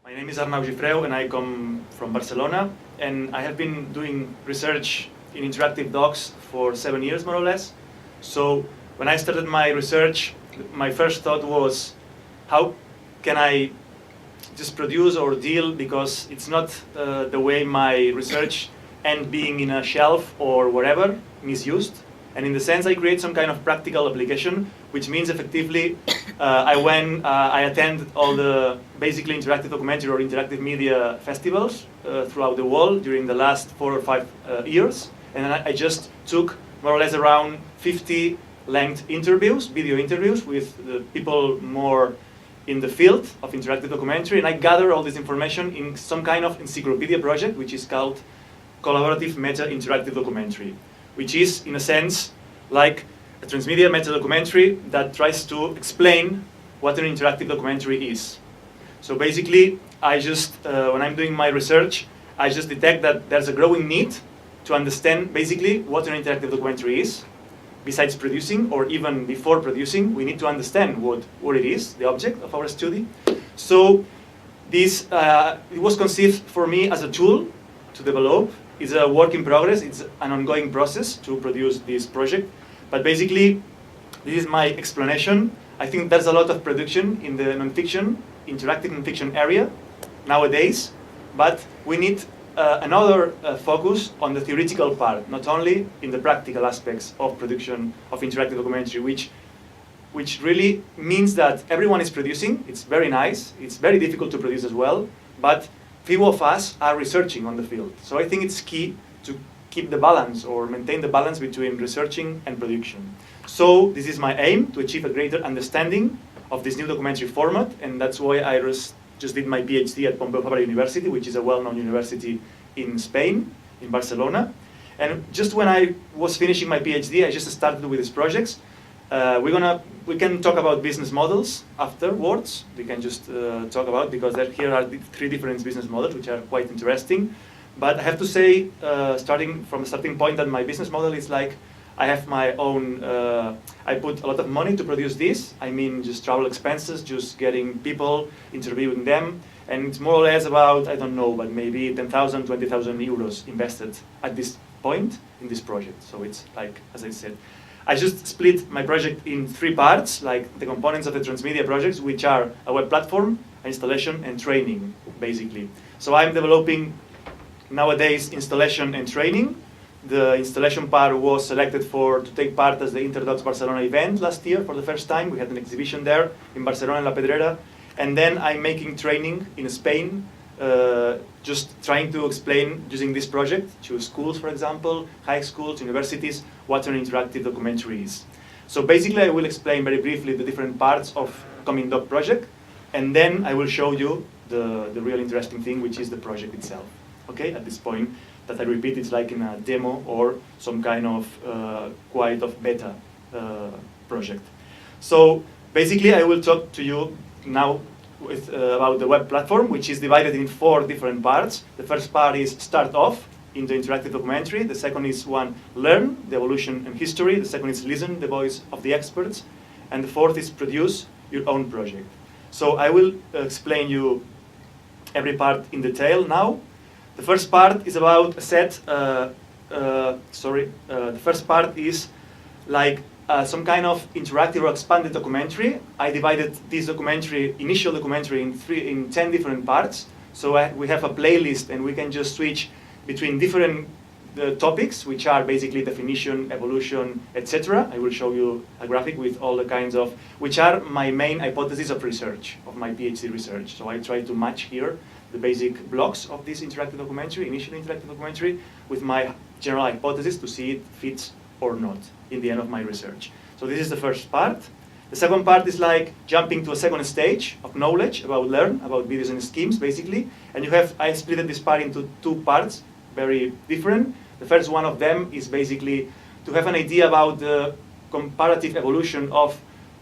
My name is Arnau Gifreu and I come from Barcelona, and I have been doing research in interactive docs for 7 years more or less. So when I started my research, my first thought was, how can I just produce or deal, because it's not the way my research end being in a shelf or wherever, misused. And in the sense, I create some kind of practical application, which means effectively I attend all the basically interactive documentary or interactive media festivals throughout the world during the last 4 or 5 years. And then I just took more or less around 50 length interviews, video interviews with the people more in the field of interactive documentary, and I gather all this information in some kind of encyclopedia project, which is called Collaborative Meta Interactive Documentary, which is, in a sense, like a transmedia meta documentary that tries to explain what an interactive documentary is. So basically, I just, when I'm doing my research, I just detect that there's a growing need to understand basically what an interactive documentary is. Besides producing, or even before producing, we need to understand what it is, the object of our study. So this, it was conceived for me as a tool to develop. It's a work in progress. It's an ongoing process to produce this project. But basically, this is my explanation. I think there's a lot of production in the nonfiction, interactive nonfiction area nowadays, but we need another focus on the theoretical part, not only in the practical aspects of production of interactive documentary, which really means that everyone is producing. It's very nice. It's very difficult to produce as well, but few of us are researching on the field. So I think it's key to keep the balance or maintain the balance between researching and production. So this is my aim, to achieve a greater understanding of this new documentary format, and that's why I just did my PhD at Pompeu Fabra University, which is a well-known university in Spain, in Barcelona. And just when I was finishing my PhD, I just started with these projects. We can talk about business models afterwards. We can just talk about, because here are the 3 different business models, which are quite interesting. But I have to say, starting from a starting point, that my business model is like, I have my own, I put a lot of money to produce this. I mean, just travel expenses, just getting people, interviewing them. And it's more or less about, I don't know, but maybe 10,000, 20,000 euros invested at this point in this project. So it's like, as I said, I just split my project in 3 parts, like the components of the transmedia projects, which are a web platform, installation, and training, basically. So I'm developing nowadays installation and training. The installation part was selected to take part as the Interdocs Barcelona event last year for the first time. We had an exhibition there in Barcelona, in La Pedrera. And then I'm making training in Spain, just trying to explain, using this project, to schools, for example, high schools, universities, what an interactive documentary is. So basically, I will explain very briefly the different parts of Coming Doc project, and then I will show you the real interesting thing, which is the project itself. Okay, at this point, that I repeat, it's like in a demo or some kind of quite of beta project. So basically, I will talk to you now about the web platform, which is divided in 4 different parts. The first part is start off in the interactive documentary. The second is learn, the evolution and history. The second is listen, the voice of the experts. And the fourth is produce your own project. So I will explain you every part in detail now. The first part is about a set, the first part is like some kind of interactive or expanded documentary. I divided this initial documentary in 10 different parts. So we have a playlist, and we can just switch between different topics, which are basically definition, evolution, etc. I will show you a graphic with all the kinds of, which are my main hypothesis of research, of my PhD research. So I try to match here the basic blocks of this interactive documentary, initial interactive documentary, with my general hypothesis to see it fits or not in the end of my research. So this is the first part. The second part is like jumping to a second stage of knowledge about videos and schemes, basically. And I split this part into 2 parts, very different. The first one of them is basically to have an idea about the comparative evolution of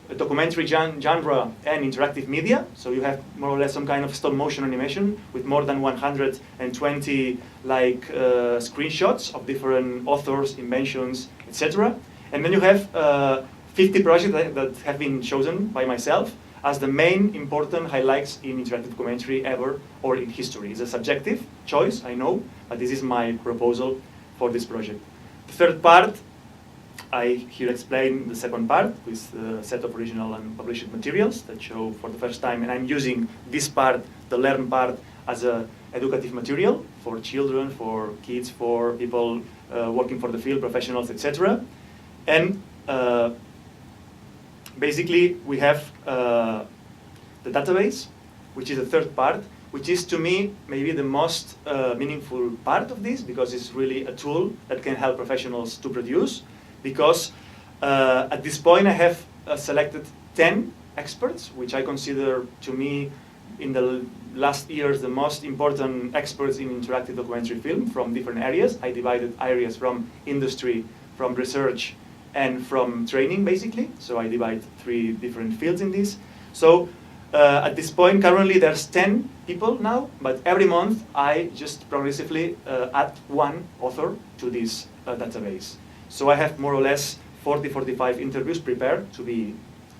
a documentary genre and interactive media. So you have more or less some kind of stop motion animation with more than 120 screenshots of different authors, inventions, etc. And then you have 50 projects that have been chosen by myself as the main important highlights in interactive documentary ever or in history. It's a subjective choice, I know, but this is my proposal for this project. The third part, I here explain the second part with a set of original and published materials that show for the first time, and I'm using this part, the learn part, as a educative material for children, for kids, for people working for the field, professionals, etc. And basically we have the database, which is the third part, which is to me maybe the most meaningful part of this, because it's really a tool that can help professionals to produce. Because at this point I have selected 10 experts, which I consider to me in the last years the most important experts in interactive documentary film from different areas. I divided areas from industry, from research, and from training basically. So I divide 3 different fields in this. So at this point currently there's 10 people now, but every month I just progressively add 1 author to this database. So I have more or less 40-45 interviews prepared to be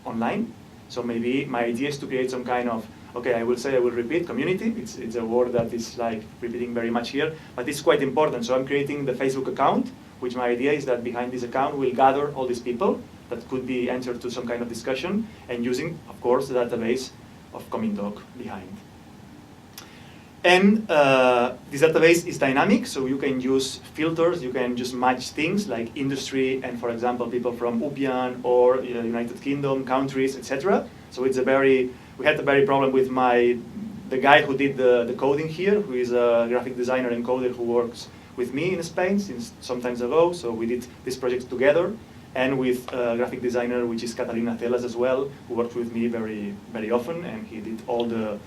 online. So maybe my idea is to create some kind of, okay, I will repeat, community. It's a word that is like repeating very much here, but it's quite important. So I'm creating the Facebook account, which my idea is that behind this account we'll gather all these people that could be entered to some kind of discussion, and using, of course, the database of Comindoc behind. And this database is dynamic, so you can use filters, you can just match things like industry and, for example, people from UPIAN or United Kingdom, countries, etc. So it's we had a very problem with the guy who did the coding here, who is a graphic designer and coder who works with me in Spain since some time ago. So we did this project together, and with a graphic designer, which is Catalina Celas as well, who worked with me very, very often, and he did all the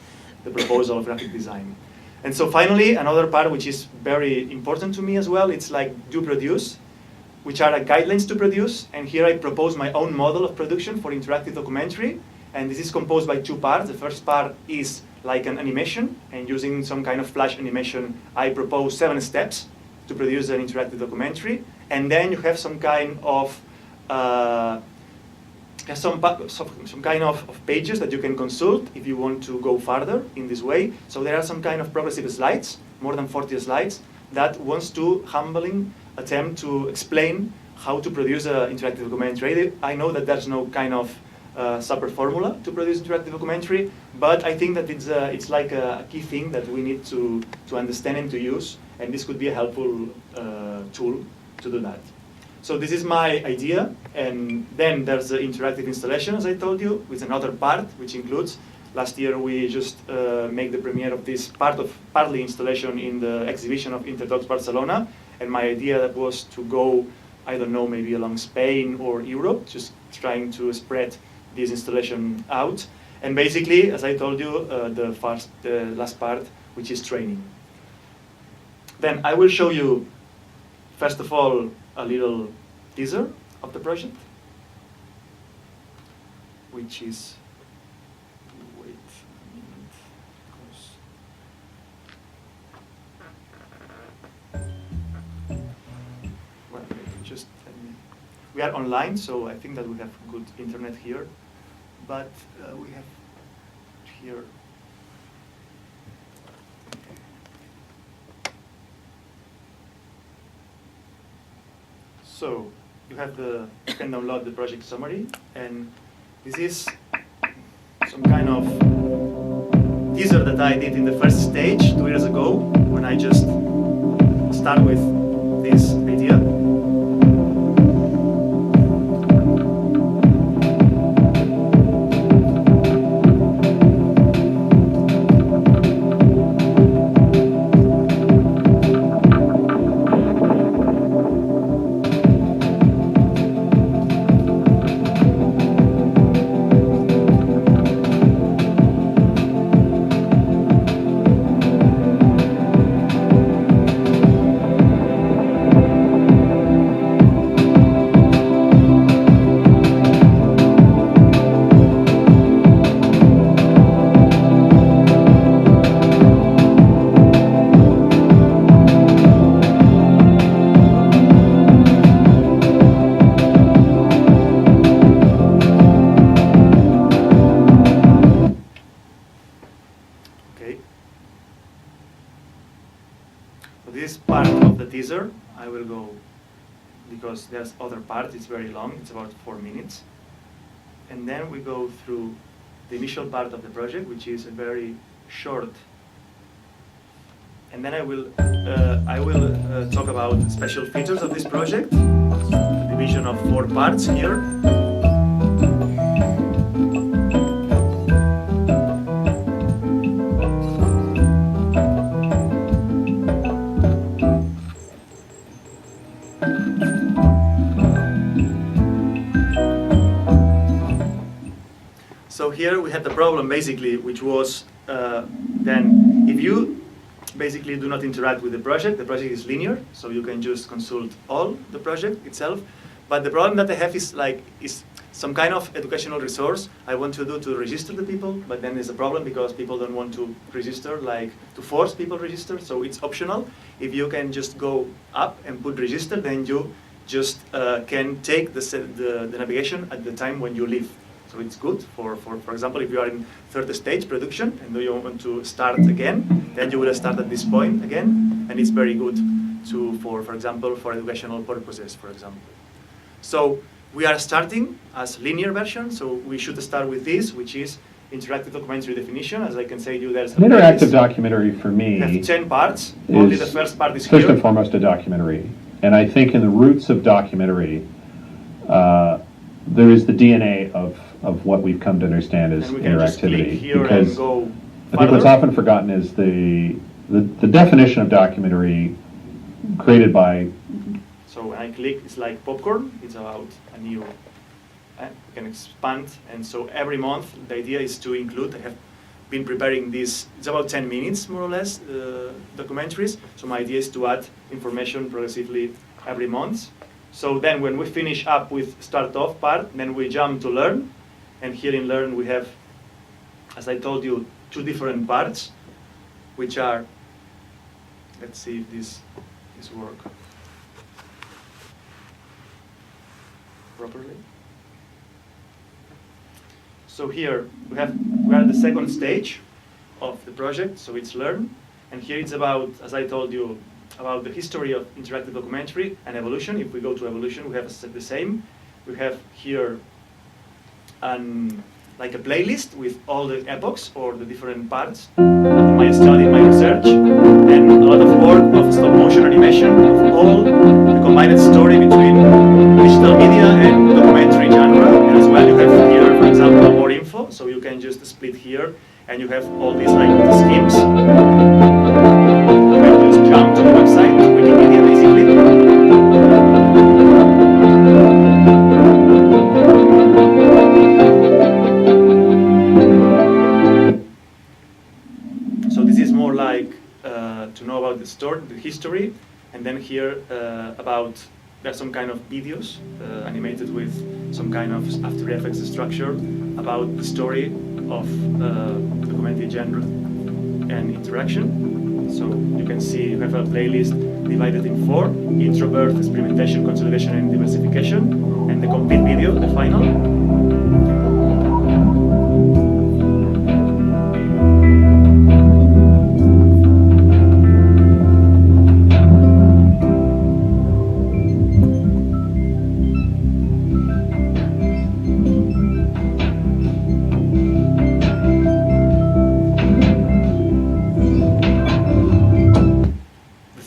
proposal of graphic design. And so finally, another part which is very important to me as well, it's like do produce, which are guidelines to produce. And here I propose my own model of production for interactive documentary. And this is composed by 2 parts. The first part is like an animation, and using some kind of flash animation, I propose 7 steps to produce an interactive documentary. And then you have some kind of some kind of pages that you can consult if you want to go further in this way. So there are some kind of progressive slides, more than 40 slides, that wants to humbling attempt to explain how to produce an interactive documentary. I know that there's no kind of super formula to produce interactive documentary, but I think that it's like a key thing that we need to understand and to use, and this could be a helpful tool to do that. So this is my idea, and then there's the interactive installation, as I told you, with another part, which includes, last year we just made the premiere of this partly installation in the exhibition of Interdocs Barcelona, and my idea was to go, I don't know, maybe along Spain or Europe, just trying to spread this installation out. And basically, as I told you, the last part, which is training. Then I will show you, first of all, a little teaser of the project, which is, wait a minute, well, just tell me. We are online, so I think that we have good internet here, but we have here. So you can download the project summary, and this is some kind of teaser that I did in the first stage 2 years ago, when I just start with this idea. will go, because there's other part, it's very long, it's about 4 minutes. And then we go through the initial part of the project, which is a very short. And then I will talk about special features of this project, the division of 4 parts here. So here we had the problem basically, which was then if you basically do not interact with the project is linear, so you can just consult all the project itself. But the problem that I have is some kind of educational resource I want to do to register the people, but then there's a problem because people don't want to register, like to force people to register, so it's optional. If you can just go up and put register, then you just can take the navigation at the time when you leave. So it's good for example, if you are in third stage production and you want to start again, then you will start at this point again, and it's very good for example, for educational purposes, for example. So we are starting as linear version, so we should start with this, which is interactive documentary definition. As I can say to you, there's an interactive documentary for me. We have 10 parts. Only the first part is first and foremost a documentary, and I think in the roots of documentary, there is the DNA of what we've come to understand as interactivity. Because I think what's often forgotten is the definition of documentary created by. So when I click, it's like popcorn. It's about a new. You can expand, and so every month the idea is to include. I have been preparing this. It's about 10 minutes more or less documentaries. So my idea is to add information progressively every month. So then when we finish up with start off part, then we jump to learn. And here in learn we have, as I told you, 2 different parts, which are, let's see if this work properly. So here we are at the second stage of the project, so it's learn. And here it's about, as I told you, about the history of interactive documentary and evolution. If we go to evolution, we have the same. We have here like a playlist with all the epochs or the different parts of my study, my research, and a lot of work of stop motion animation of all the combined story between digital media and documentary genre. And as well, you have here, for example, more info, so you can just split here, and you have all these like schemes. You can just jump to the website, to Wikipedia, basically. To know about the story, the history, and then here there's some kind of videos animated with some kind of After Effects structure about the story of documentary genre and interaction. So you can see you have a playlist divided in 4: intro, birth, experimentation, consolidation, and diversification, and the complete video, the final.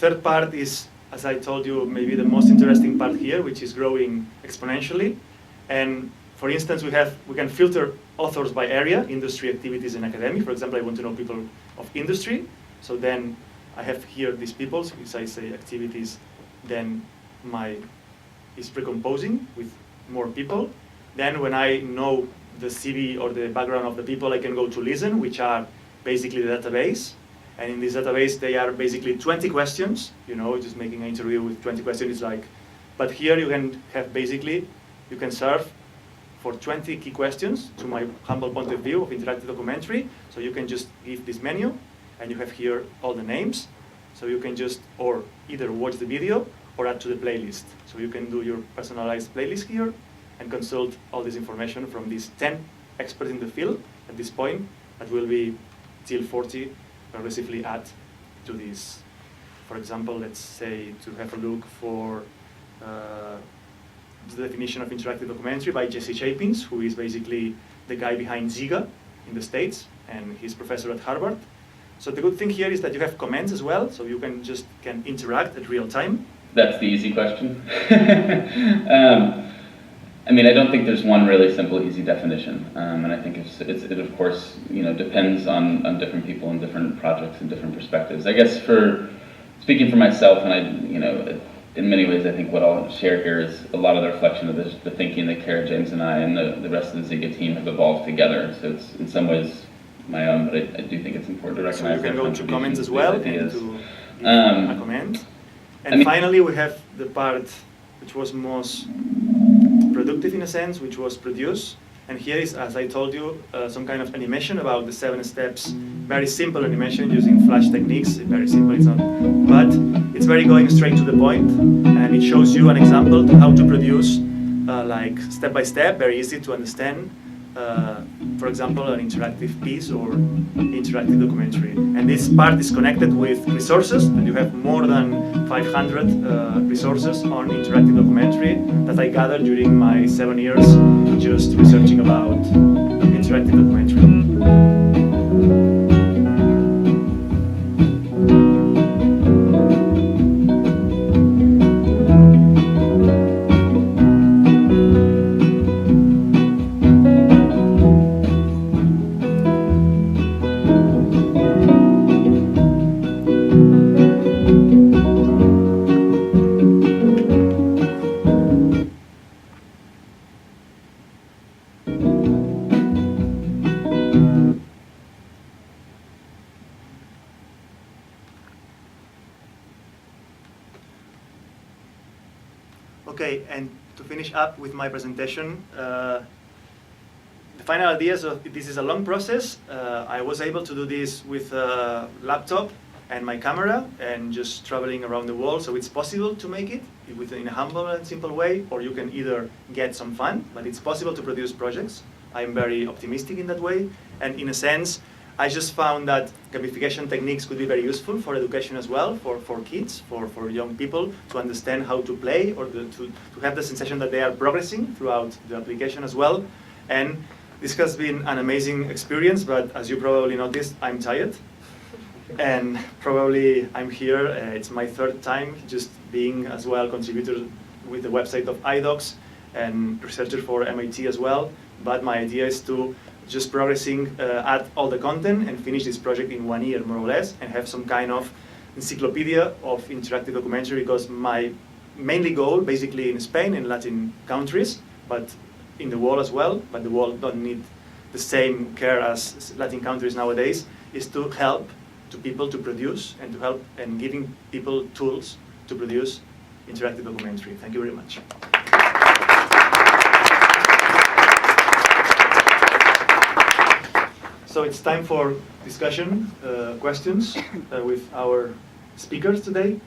Third part is, as I told you, maybe the most interesting part here, which is growing exponentially. And for instance, we can filter authors by area, industry, activities, and academic. For example, I want to know people of industry. So then I have here these people. So if I say activities, then is precomposing with more people. Then when I know the CV or the background of the people, I can go to listen, which are basically the database. And in this database, they are basically 20 questions. You know, just making an interview with 20 questions is like, but here you can have basically, you can serve for 20 key questions to my humble point of view of interactive documentary. So you can just give this menu, and you have here all the names. So you can just, or either watch the video or add to the playlist. So you can do your personalized playlist here and consult all this information from these 10 experts in the field at this point. That will be till 40 progressively add to this for example, let's say to have a look for the definition of interactive documentary by Jesse Chapins, who is basically the guy behind Ziga in the States, and he's professor at Harvard. So the good thing here is that you have comments as well, so you can interact at real time. That's the easy question. I mean, I don't think there's one really simple, easy definition, and I think it of course, depends on different people and different projects and different perspectives. I guess speaking for myself, and in many ways, I think what I'll share here is a lot of the reflection of the thinking that Kara, James, and I, and the rest of the Ziga team have evolved together. So it's in some ways my own, but I do think it's important to recognize. So you can go to comments as well and to give a comment. And finally, we have the part which was most productive in a sense, which was produce. And here is, as I told you, some kind of animation about the 7 steps. Very simple animation using Flash techniques. Very simple, it's not, but it's very going straight to the point, and it shows you an example to how to produce, like step by step, very easy to understand. For example, an interactive piece or interactive documentary. And this part is connected with resources, and you have more than 500 resources on interactive documentary that I gathered during my 7 years just researching about interactive documentary. Okay, and to finish up with my presentation, the final idea, so this is a long process. I was able to do this with a laptop and my camera and just traveling around the world, so it's possible to make it in a humble and simple way, or you can either get some fun, but it's possible to produce projects. I'm very optimistic in that way, and in a sense, I just found that gamification techniques could be very useful for education as well, for kids, for young people to understand how to play or to have the sensation that they are progressing throughout the application as well. And this has been an amazing experience, but as you probably noticed, I'm tired. And probably I'm here, it's my 3rd time just being as well contributor with the website of iDocs and researcher for MIT as well. But my idea is to just progressing, add all the content and finish this project in 1 year, more or less, and have some kind of encyclopedia of interactive documentary, because my mainly goal, basically in Spain and Latin countries, but in the world as well, but the world don't need the same care as Latin countries nowadays, is to help to people to produce and to help and giving people tools to produce interactive documentary. Thank you very much. So it's time for discussion, questions with our speakers today.